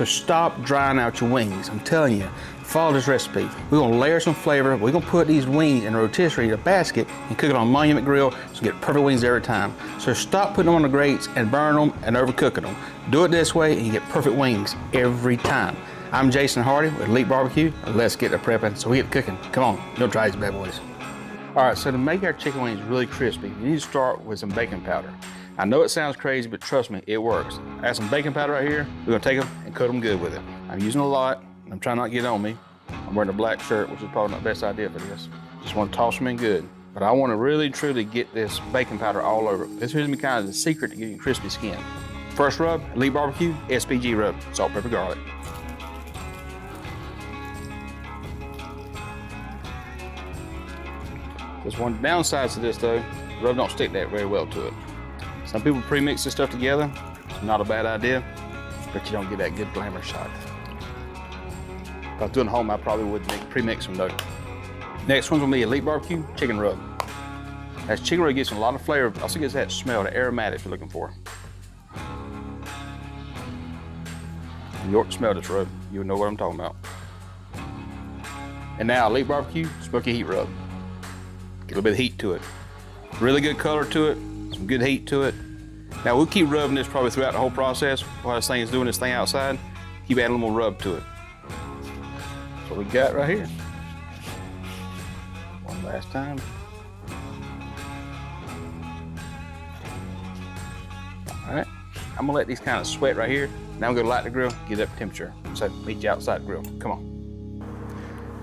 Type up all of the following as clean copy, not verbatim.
So stop drying out your wings. I'm telling you, follow this recipe. We're gonna layer some flavor. We're gonna put these wings in a rotisserie in a basket and cook it on Monument Grill so you get perfect wings every time. So stop putting them on the grates and burn them and overcooking them. Do it this way and you get perfect wings every time. I'm Jason Hardy with Elite Barbecue. Let's get to prepping so we get cooking. Come on, don't try these bad boys. All right, so to make our chicken wings really crispy, you need to start with some baking powder. I know it sounds crazy, but trust me, it works. I have some baking powder right here. We're gonna take them and coat them good with it. I'm using a lot. I'm trying not to get on me. I'm wearing a black shirt, which is probably not the best idea for this. Just wanna toss them in good. But I wanna really, truly get this baking powder all over. This is gonna be kind of the secret to getting crispy skin. First rub, Elite Barbecue, SPG rub, salt, pepper, garlic. There's one downside to this though, the rub don't stick that very well to it. Some people pre-mix this stuff together. It's not a bad idea, but you don't get that good glamour shot. If I was doing it at home, I probably would pre-mix them though. Next one's gonna be Elite Barbecue Chicken Rub. That chicken rub gets a lot of flavor, but also gets that smell, the aromatics you're looking for. You ought to smell this rub, you'll know what I'm talking about. And now Elite Barbecue Smoky Heat Rub. Get a little bit of heat to it. Really good color to it, some good heat to it. Now we'll keep rubbing this probably throughout the whole process while this thing is doing this thing outside. Keep adding a little more rub to it. That's what we got right here. One last time. All right, I'm gonna let these kind of sweat right here. Now I'm gonna light the grill, get it up to temperature. So meet you outside the grill, come on.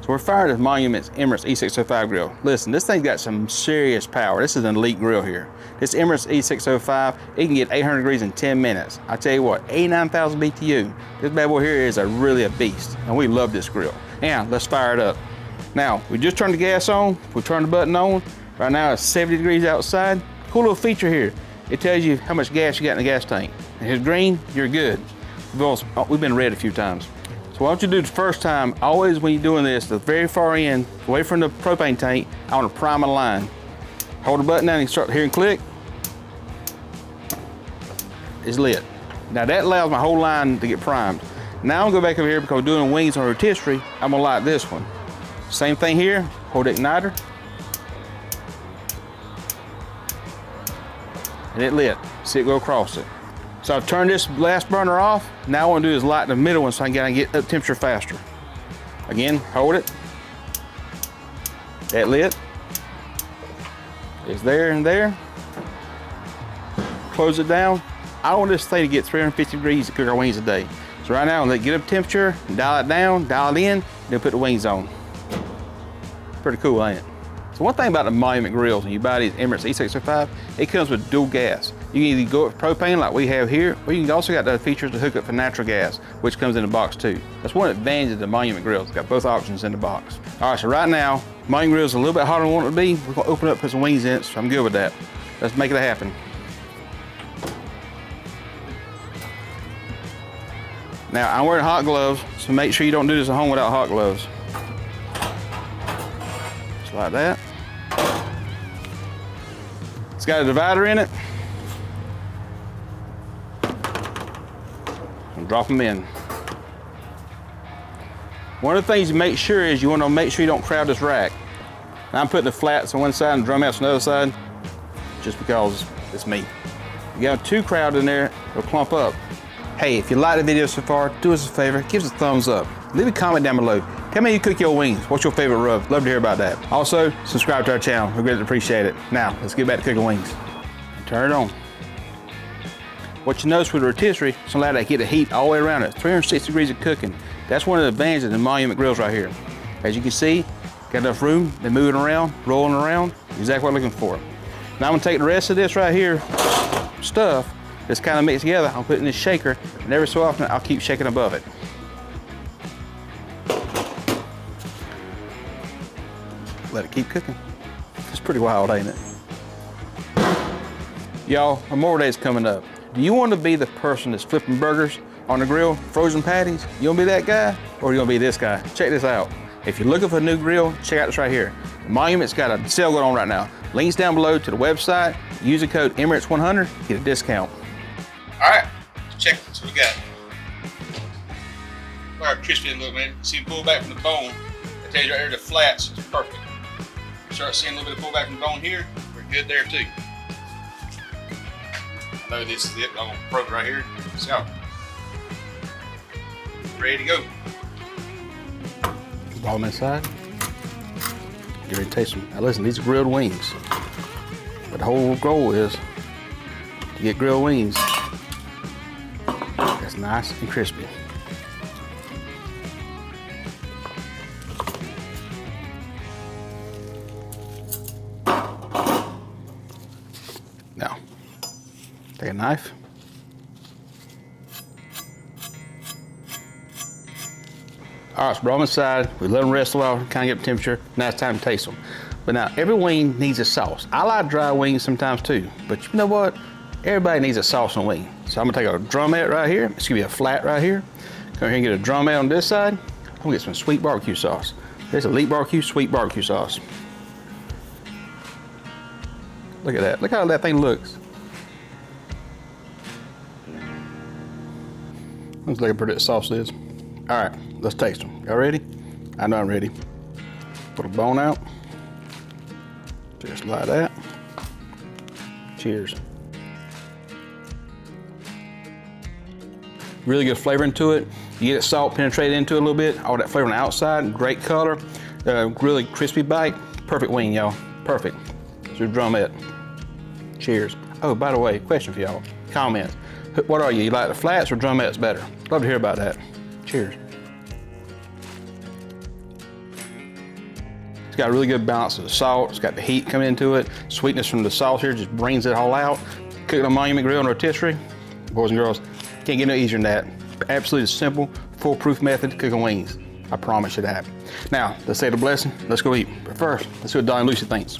So we're firing this Monument Eminence E605 grill. Listen, this thing's got some serious power. This is an elite grill here. This Eminence E605, it can get 800 degrees in 10 minutes. I tell you what, 89,000 BTU. This bad boy here is really a beast, and we love this grill. Now, let's fire it up. Now, we just turned the gas on, we turned the button on. Right now it's 70 degrees outside. Cool little feature here. It tells you how much gas you got in the gas tank. If it's green, you're good. We've been red a few times. So what you do the first time, always when you're doing this, the very far end, away from the propane tank, I want to prime a line. Hold the button down and start hearing click. It's lit. Now that allows my whole line to get primed. Now I'm gonna go back over here because we're doing wings on a rotisserie, I'm gonna light this one. Same thing here, hold the igniter. And it lit, see it go across it. So I've turned this last burner off. Now what I want to do is light the middle one so I can get up temperature faster. Again, hold it. That lit. It's there and there. Close it down. I want this thing to get 350 degrees to cook our wings a day. So right now, I'm gonna get up temperature, dial it down, dial it in, then put the wings on. Pretty cool, ain't it? So one thing about the Monument grills, when you buy these Eminence E605, it comes with dual gas. You can either go with propane like we have here, or you can also got the features to hook up for natural gas, which comes in the box too. That's one advantage of the Monument grills. It's got both options in the box. All right, so right now, Monument grill's a little bit hotter than I want it to be. We're gonna open up, put some wings in it, so I'm good with that. Let's make it happen. Now, I'm wearing hot gloves, so make sure you don't do this at home without hot gloves. Just like that. It's got a divider in it. And drop them in. One of the things you make sure is you want to make sure you don't crowd this rack. Now I'm putting the flats on one side and drum outs on the other side, just because it's me. You got too crowded in there, it'll clump up. Hey, if you like the video so far, do us a favor, give us a thumbs up. Leave a comment down below. Tell me how you cook your wings. What's your favorite rub? Love to hear about that. Also, subscribe to our channel. We greatly appreciate it. Now, let's get back to cooking wings. Turn it on. What you notice with the rotisserie, it's gonna allow that to get the heat all the way around it. 360 degrees of cooking. That's one of the advantages of the Monument grills right here. As you can see, got enough room, they're moving around, rolling around, exactly what I'm looking for. Now I'm gonna take the rest of this right here, stuff, that's kind of mixed together, I'll put it in this shaker, and every so often I'll keep shaking above it. Let it keep cooking. It's pretty wild, ain't it? Y'all, Memorial Day is coming up. Do you want to be the person that's flipping burgers on the grill, frozen patties? You want to be that guy, or you want to be this guy? Check this out. If you're looking for a new grill, check out this right here. Monument's got a sale going on right now. Links down below to the website. Use the code Emirates100, get a discount. All right, let's check this. What we got? Look how crispy it looks, man. See, pull back from the bone. I tell you right here, the flats is perfect. Start seeing a little bit of pullback from the bone here. We're good there too. I know this is it. I'm gonna probe it right here. So, ready to go. Ball them inside. Get ready to taste them. Now listen, these are grilled wings. But the whole goal is to get grilled wings that's nice and crispy. Now, take a knife. All right, so brought them inside. We let them rest a while, kind of get the temperature. Now it's time to taste them. But now, every wing needs a sauce. I like dry wings sometimes too, but you know what? Everybody needs a sauce on wing. So I'm gonna take a drumette right here. It's gonna be a flat right here. Come here and get a drumette on this side. I'm gonna get some sweet barbecue sauce. There's Elite barbecue, sweet barbecue sauce. Look at that. Look how that thing looks. Looks like how pretty that sauce is. All right, let's taste them. Y'all ready? I know I'm ready. Put a bone out. Just like that. Cheers. Really good flavor into it. You get that salt penetrated into it a little bit. All that flavor on the outside, great color. Really crispy bite. Perfect wing, y'all. Perfect. It's your drumette. Cheers. Oh, by the way, question for y'all. Comments. What are you? You like the flats or drumettes better? Love to hear about that. Cheers. It's got a really good balance of the salt. It's got the heat coming into it. Sweetness from the sauce here just brings it all out. Cook it on Monument Grill and Rotisserie. Boys and girls, can't get no easier than that. Absolutely simple, foolproof method to cooking wings. I promise you that. Now, let's say the blessing. Let's go eat. But first, let's see what Dolly and Lucy thinks.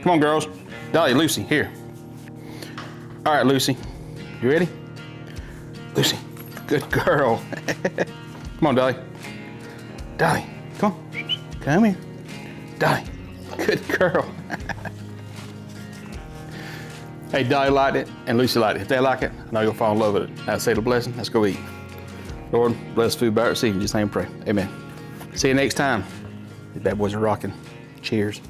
Come on, girls. Dolly, Lucy, here. All right, Lucy. You ready? Lucy, good girl. Come on, Dolly. Dolly, come on. Come here. Dolly, good girl. Hey, Dolly liked it, and Lucy liked it. If they like it, I know you'll fall in love with it. Now say the blessing, let's go eat. Lord, bless food by receiving. Just name and pray. Amen. See you next time. These bad boys are rocking. Cheers.